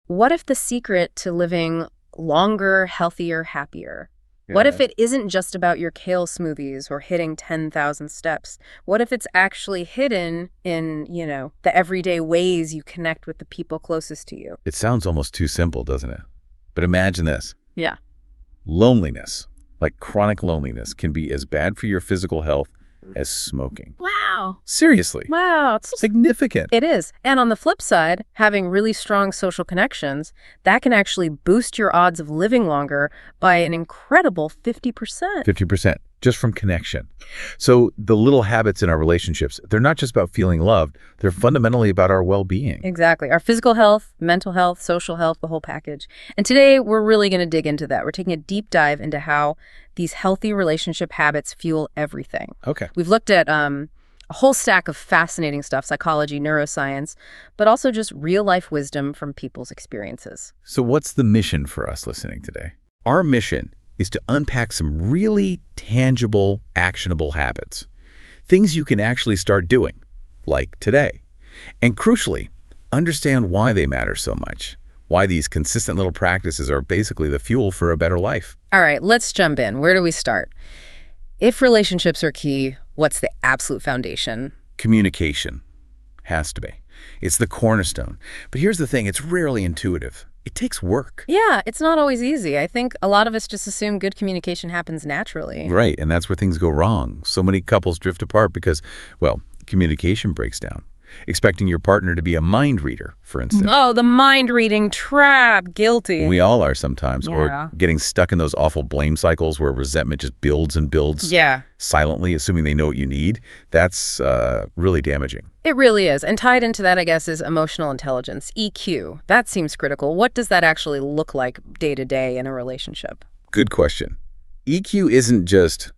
What if the secret to living longer, healthier, happier? What if Yeah. it isn't just about your kale smoothies or hitting 10,000 steps? What if it's actually hidden in, the everyday ways you connect with the people closest to you? It sounds almost too simple, doesn't it? But imagine this. Yeah. Loneliness, like chronic loneliness, can be as bad for your physical health as smoking. Wow. Seriously. Wow. Significant. It is. And on the flip side, having really strong social connections, that can actually boost your odds of living longer by an incredible 50%. 50%, just from connection. So the little habits in our relationships, they're not just about feeling loved, they're fundamentally about our well-being. Exactly. Our physical health, mental health, social health, the whole package. And today, we're really going to dig into that. We're taking a deep dive into how these healthy relationship habits fuel everything. Okay. We've looked at a whole stack of fascinating stuff, psychology, neuroscience, but also just real-life wisdom from people's experiences. So what's the mission for us listening today? Our mission is to unpack some really tangible, actionable habits. Things you can actually start doing, like today. And crucially, understand why they matter so much. Why these consistent little practices are basically the fuel for a better life. All right, let's jump in. Where do we start? If relationships are key, what's the absolute foundation? Communication has to be. It's the cornerstone. But here's the thing, it's rarely intuitive. It takes work. Yeah, it's not always easy. I think a lot of us just assume good communication happens naturally. Right, and that's where things go wrong. So many couples drift apart because, well, communication breaks down. Expecting your partner to be a mind reader, for instance. Oh, the mind-reading trap. Guilty. We all are sometimes. Yeah. Or getting stuck in those awful blame cycles where resentment just builds and builds. Yeah. Silently, assuming they know what you need. That's really damaging. It really is. And tied into that, I guess, is emotional intelligence, EQ. That seems critical. What does that actually look like day to day in a relationship? Good question. EQ isn't just,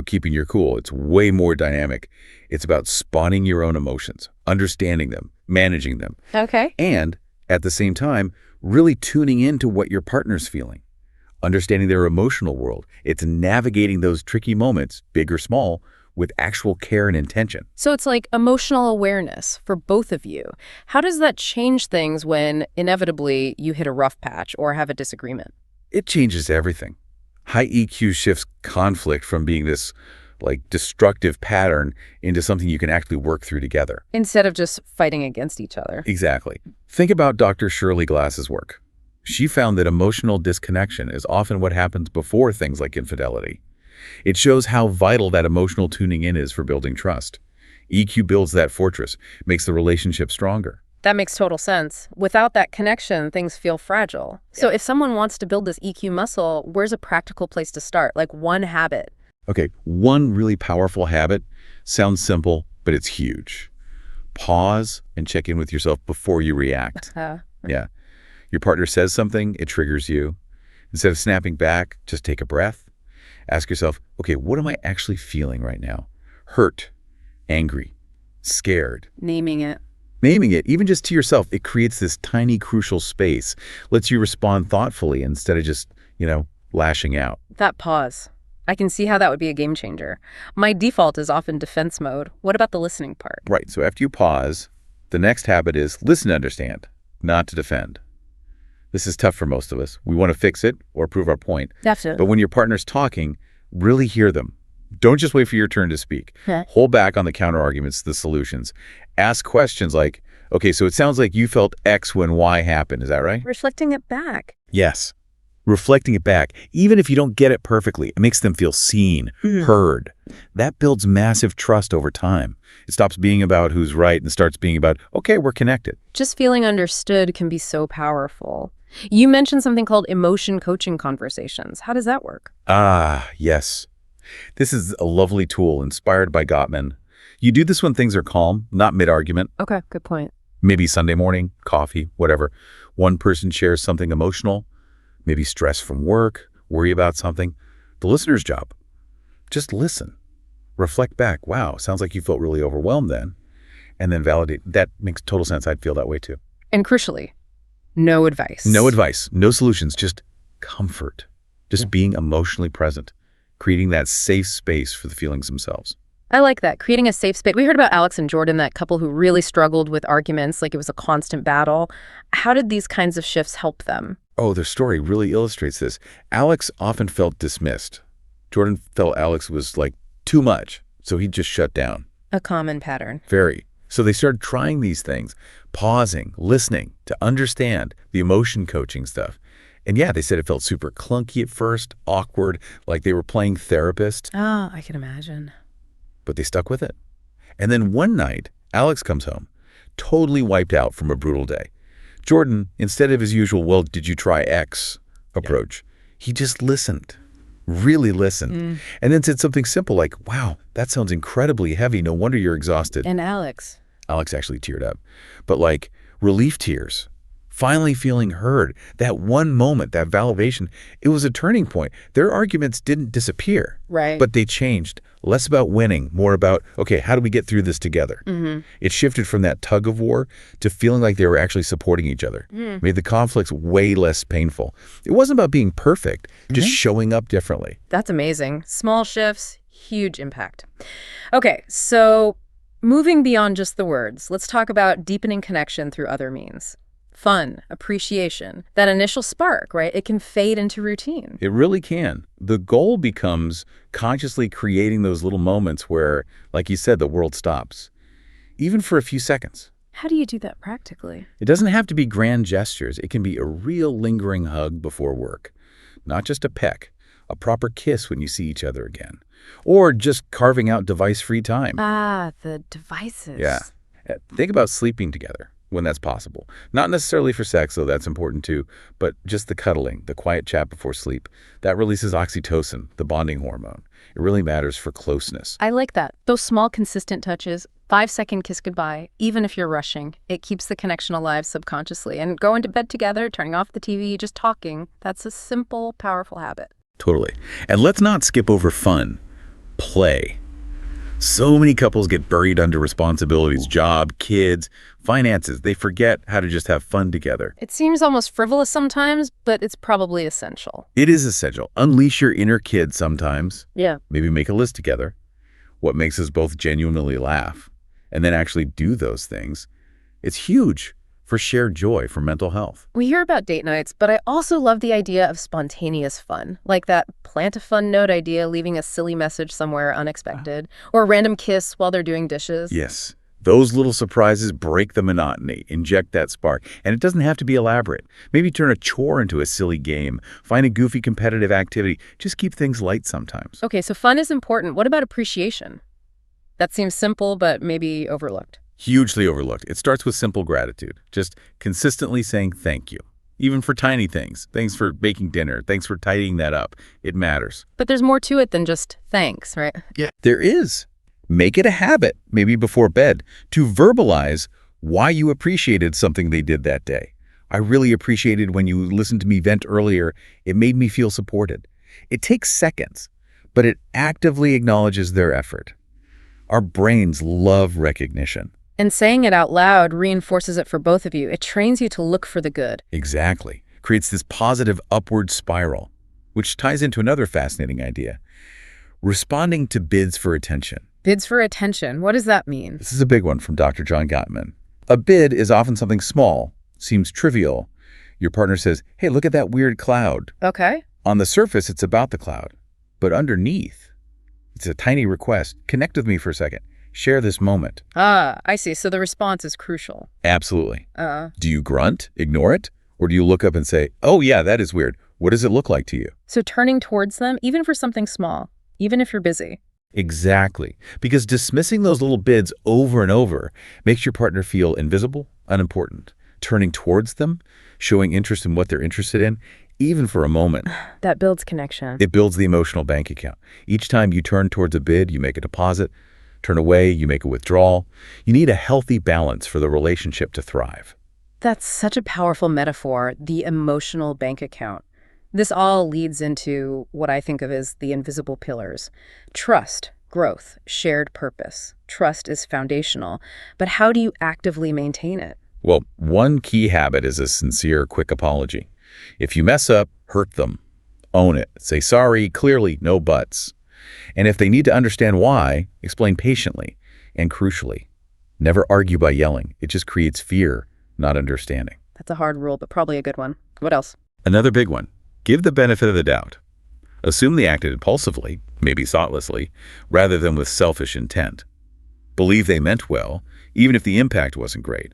keeping your cool. It's way more dynamic. It's about spotting your own emotions, understanding them, managing them, Okay. and at the same time, really tuning into what your partner's feeling, understanding their emotional world. It's navigating those tricky moments, big or small, with actual care and intention. So it's like emotional awareness for both of you. How does that change things when inevitably you hit a rough patch or have a disagreement? It changes everything. High EQ shifts conflict from being this destructive pattern into something you can actually work through together. Instead of just fighting against each other. Exactly. Think about Dr. Shirley Glass's work. She found that emotional disconnection is often what happens before things like infidelity. It shows how vital that emotional tuning in is for building trust. EQ builds that fortress, makes the relationship stronger. That makes total sense. Without that connection, things feel fragile. So if someone wants to build this EQ muscle, where's a practical place to start? Like one habit? Okay, one really powerful habit sounds simple, but it's huge. Pause and check in with yourself before you react. Yeah. Your partner says something, it triggers you. Instead of snapping back, just take a breath. Ask yourself, okay, what am I actually feeling right now? Hurt, angry, scared. Naming it. Naming it, even just to yourself, it creates this tiny, crucial space, lets you respond thoughtfully instead of just, lashing out. That pause. I can see how that would be a game changer. My default is often defense mode. What about the listening part? Right, so after you pause, the next habit is listen to understand, not to defend. This is tough for most of us. We want to fix it or prove our point. Definitely. But when your partner's talking, really hear them. Don't just wait for your turn to speak. Hold back on the counter-arguments, the solutions. Ask questions like, okay, so it sounds like you felt X when Y happened. Is that right? Reflecting it back. Yes. Reflecting it back, even if you don't get it perfectly, it makes them feel seen, heard. That builds massive trust over time. It stops being about who's right and starts being about, okay, we're connected. Just feeling understood can be so powerful. You mentioned something called emotion coaching conversations. How does that work? Ah, yes. This is a lovely tool inspired by Gottman. You do this when things are calm, not mid-argument. Okay, good point. Maybe Sunday morning, coffee, whatever. One person shares something emotional, maybe stress from work, worry about something. The listener's job, just listen. Reflect back. Wow, sounds like you felt really overwhelmed then. And then validate. That makes total sense. I'd feel that way too. And crucially, no advice. No advice, no solutions, just comfort. Just being emotionally present, creating that safe space for the feelings themselves. I like that, creating a safe space. We heard about Alex and Jordan, that couple who really struggled with arguments, like it was a constant battle. How did these kinds of shifts help them? Oh, their story really illustrates this. Alex often felt dismissed. Jordan felt Alex was like too much, so he just shut down. A common pattern. Very. So they started trying these things, pausing, listening to understand the emotion coaching stuff. And yeah, they said it felt super clunky at first, awkward, like they were playing therapist, Oh, I can imagine. but they stuck with it. And then one night, Alex comes home, totally wiped out from a brutal day. Jordan, instead of his usual, well, did you try X approach, he just listened, really listened, and then said something simple like, wow, that sounds incredibly heavy. No wonder you're exhausted. And Alex? Alex actually teared up, but like relief tears, finally feeling heard. That one moment, that validation, it was a turning point. Their arguments didn't disappear, Right. but they changed. Less about winning, more about, okay, how do we get through this together? It shifted from that tug of war to feeling like they were actually supporting each other. Made the conflicts way less painful. It wasn't about being perfect, just showing up differently. That's amazing. Small shifts, huge impact. Okay, so moving beyond just the words, let's talk about deepening connection through other means. Fun, appreciation, that initial spark, right? It can fade into routine. It really can. The goal becomes consciously creating those little moments where, like you said, the world stops, even for a few seconds. How do you do that practically? It doesn't have to be grand gestures. It can be a real lingering hug before work, not just a peck, a proper kiss when you see each other again, or just carving out device-free time. Ah, the devices. Yeah. Think about sleeping together when that's possible. Not necessarily for sex, though that's important too, but just the cuddling, the quiet chat before sleep. That releases oxytocin, the bonding hormone. It really matters for closeness. I like that. Those small, consistent touches, 5-second kiss goodbye, even if you're rushing, it keeps the connection alive subconsciously. And going to bed together, turning off the TV, just talking, that's a simple, powerful habit. Totally. And let's not skip over fun. Play. So many couples get buried under responsibilities, job, kids, finances. They forget how to just have fun together. It seems almost frivolous sometimes, but it's probably essential. It is essential. Unleash your inner kid sometimes. Yeah. Maybe make a list together. What makes us both genuinely laugh? And then actually do those things. It's huge for shared joy, for mental health. We hear about date nights, but I also love the idea of spontaneous fun, like that plant a fun note idea, leaving a silly message somewhere unexpected, or a random kiss while they're doing dishes. Yes. Those little surprises break the monotony, inject that spark. And it doesn't have to be elaborate. Maybe turn a chore into a silly game. Find a goofy competitive activity. Just keep things light sometimes. Okay, so fun is important. What about appreciation? That seems simple, but maybe overlooked. Hugely overlooked. It starts with simple gratitude. Just consistently saying thank you. Even for tiny things. Thanks for making dinner. Thanks for tidying that up. It matters. But there's more to it than just thanks, right? Yeah. There is. Make it a habit, maybe before bed, to verbalize why you appreciated something they did that day. I really appreciated when you listened to me vent earlier. It made me feel supported. It takes seconds, but it actively acknowledges their effort. Our brains love recognition. And saying it out loud reinforces it for both of you. It trains you to look for the good. Exactly. Creates this positive upward spiral, which ties into another fascinating idea. Responding to bids for attention. Bids for attention. What does that mean? This is a big one from Dr. John Gottman. A bid is often something small, seems trivial. Your partner says, hey, look at that weird cloud. Okay. On the surface, it's about the cloud. But underneath, it's a tiny request. Connect with me for a second. Share this moment. Ah, I see. So the response is crucial. Absolutely. Do you grunt, ignore it? Or do you look up and say, oh yeah, that is weird. What does it look like to you? So turning towards them, even for something small, even if you're busy. Exactly. Because dismissing those little bids over and over makes your partner feel invisible, unimportant. Turning towards them, showing interest in what they're interested in, even for a moment. That builds connection. It builds the emotional bank account. Each time you turn towards a bid, you make a deposit. Turn away, you make a withdrawal. You need a healthy balance for the relationship to thrive. That's such a powerful metaphor, the emotional bank account. This all leads into what I think of as the invisible pillars. Trust, growth, shared purpose. Trust is foundational, but how do you actively maintain it? Well, one key habit is a sincere, quick apology. If you mess up, hurt them. Own it. Say sorry, clearly, no buts. And if they need to understand why, explain patiently. And crucially, never argue by yelling. It just creates fear, not understanding. That's a hard rule, but probably a good one. What else? Another big one, give the benefit of the doubt. Assume they acted impulsively, maybe thoughtlessly, rather than with selfish intent. Believe they meant well, even if the impact wasn't great.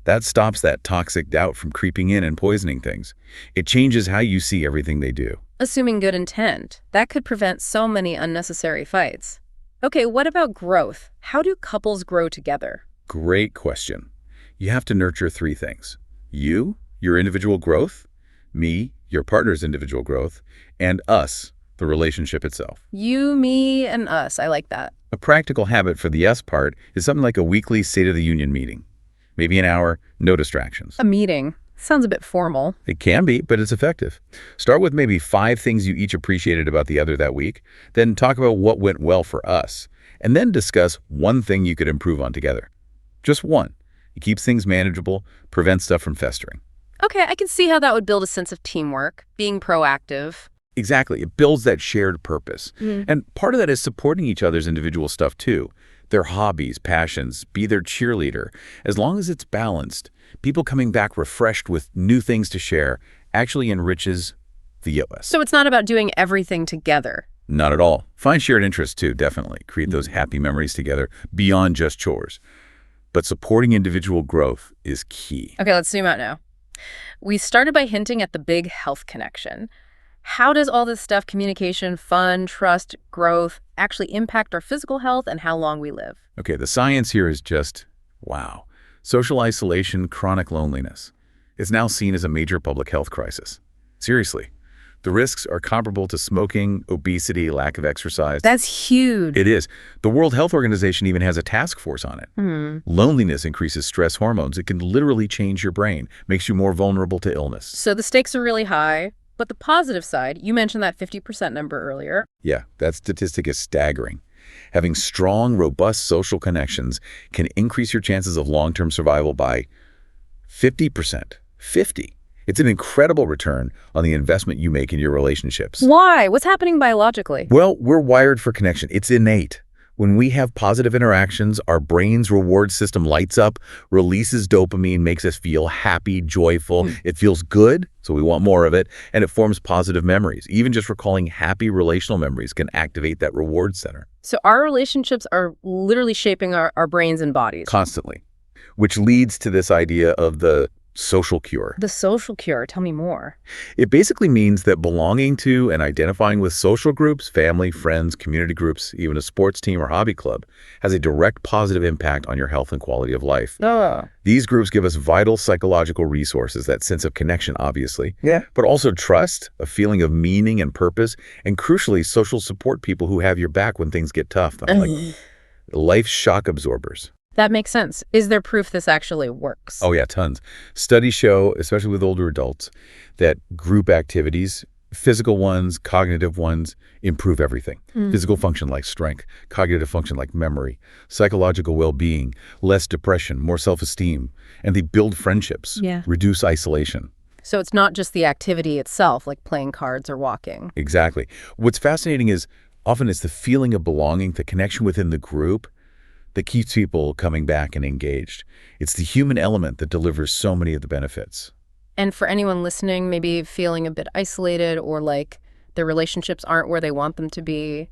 That stops that toxic doubt from creeping in and poisoning things. It changes how you see everything they do. Assuming good intent. That could prevent so many unnecessary fights. Okay, what about growth? How do couples grow together? Great question. You have to nurture three things. You, your individual growth, me, your partner's individual growth, and us, the relationship itself. You, me, and us. I like that. A practical habit for the us part is something like a weekly State of the Union meeting. Maybe an hour, no distractions. A meeting. Sounds a bit formal. It can be, but it's effective. Start with maybe 5 things you each appreciated about the other that week, then talk about what went well for us, and then discuss one thing you could improve on together. Just one. It keeps things manageable, prevents stuff from festering. Okay, I can see how that would build a sense of teamwork, being proactive. Exactly. It builds that shared purpose. And part of that is supporting each other's individual stuff too. Their hobbies, passions, be their cheerleader. As long as it's balanced, people coming back refreshed with new things to share actually enriches the US. So it's not about doing everything together. Not at all. Find shared interests too, definitely. Create those happy memories together beyond just chores. But supporting individual growth is key. Okay, let's zoom out now. We started by hinting at the big health connection. How does all this stuff, communication, fun, trust, growth, actually impact our physical health and how long we live? Okay, the science here is just, wow. Social isolation, chronic loneliness. It's now seen as a major public health crisis. Seriously. The risks are comparable to smoking, obesity, lack of exercise. That's huge. It is. The World Health Organization even has a task force on it. Loneliness increases stress hormones. It can literally change your brain, makes you more vulnerable to illness. So the stakes are really high. But the positive side, you mentioned that 50% number earlier. Yeah, that statistic is staggering. Having strong, robust social connections can increase your chances of long-term survival by 50%. 50. It's an incredible return on the investment you make in your relationships. Why? What's happening biologically? Well, we're wired for connection. It's innate. When we have positive interactions, our brain's reward system lights up, releases dopamine, makes us feel happy, joyful. It feels good, so we want more of it, and it forms positive memories. Even just recalling happy relational memories can activate that reward center. So our relationships are literally shaping our brains and bodies. Constantly. Which leads to this idea of the social cure. The social cure. Tell me more. It basically means that belonging to and identifying with social groups, family, friends, community groups, even a sports team or hobby club, has a direct positive impact on your health and quality of life. These groups give us vital psychological resources, that sense of connection, obviously, but also trust, a feeling of meaning and purpose, and crucially, social support people who have your back when things get tough, like life shock absorbers. That makes sense. Is there proof this actually works? Oh yeah, tons. Studies show, especially with older adults, that group activities, physical ones, cognitive ones, improve everything. Physical function like strength, cognitive function like memory, psychological well-being, less depression, more self-esteem, and they build friendships, reduce isolation. So it's not just the activity itself, like playing cards or walking. Exactly. What's fascinating is often it's the feeling of belonging, the connection within the group, that keeps people coming back and engaged. It's the human element that delivers so many of the benefits. And for anyone listening, maybe feeling a bit isolated or like their relationships aren't where they want them to be,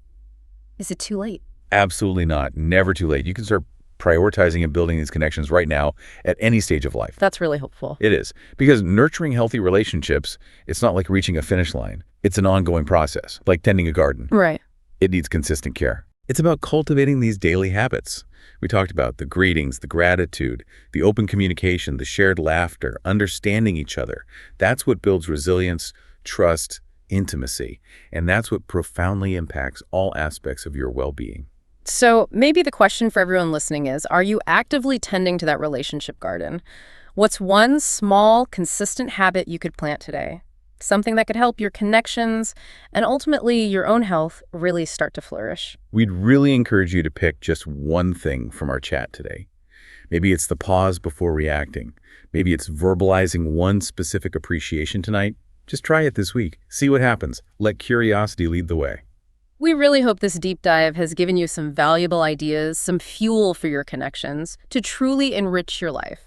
is it too late? Absolutely not. Never too late. You can start prioritizing and building these connections right now at any stage of life. That's really hopeful. It is. Because nurturing healthy relationships, it's not like reaching a finish line. It's an ongoing process, like tending a garden. Right. It needs consistent care. It's about cultivating these daily habits. We talked about the greetings, the gratitude, the open communication, the shared laughter, understanding each other. That's what builds resilience, trust, intimacy, and that's what profoundly impacts all aspects of your well-being. So maybe the question for everyone listening is, are you actively tending to that relationship garden? What's one small, consistent habit you could plant today? Something that could help your connections and ultimately your own health really start to flourish. We'd really encourage you to pick just one thing from our chat today. Maybe it's the pause before reacting. Maybe it's verbalizing one specific appreciation tonight. Just try it this week. See what happens. Let curiosity lead the way. We really hope this deep dive has given you some valuable ideas, some fuel for your connections to truly enrich your life.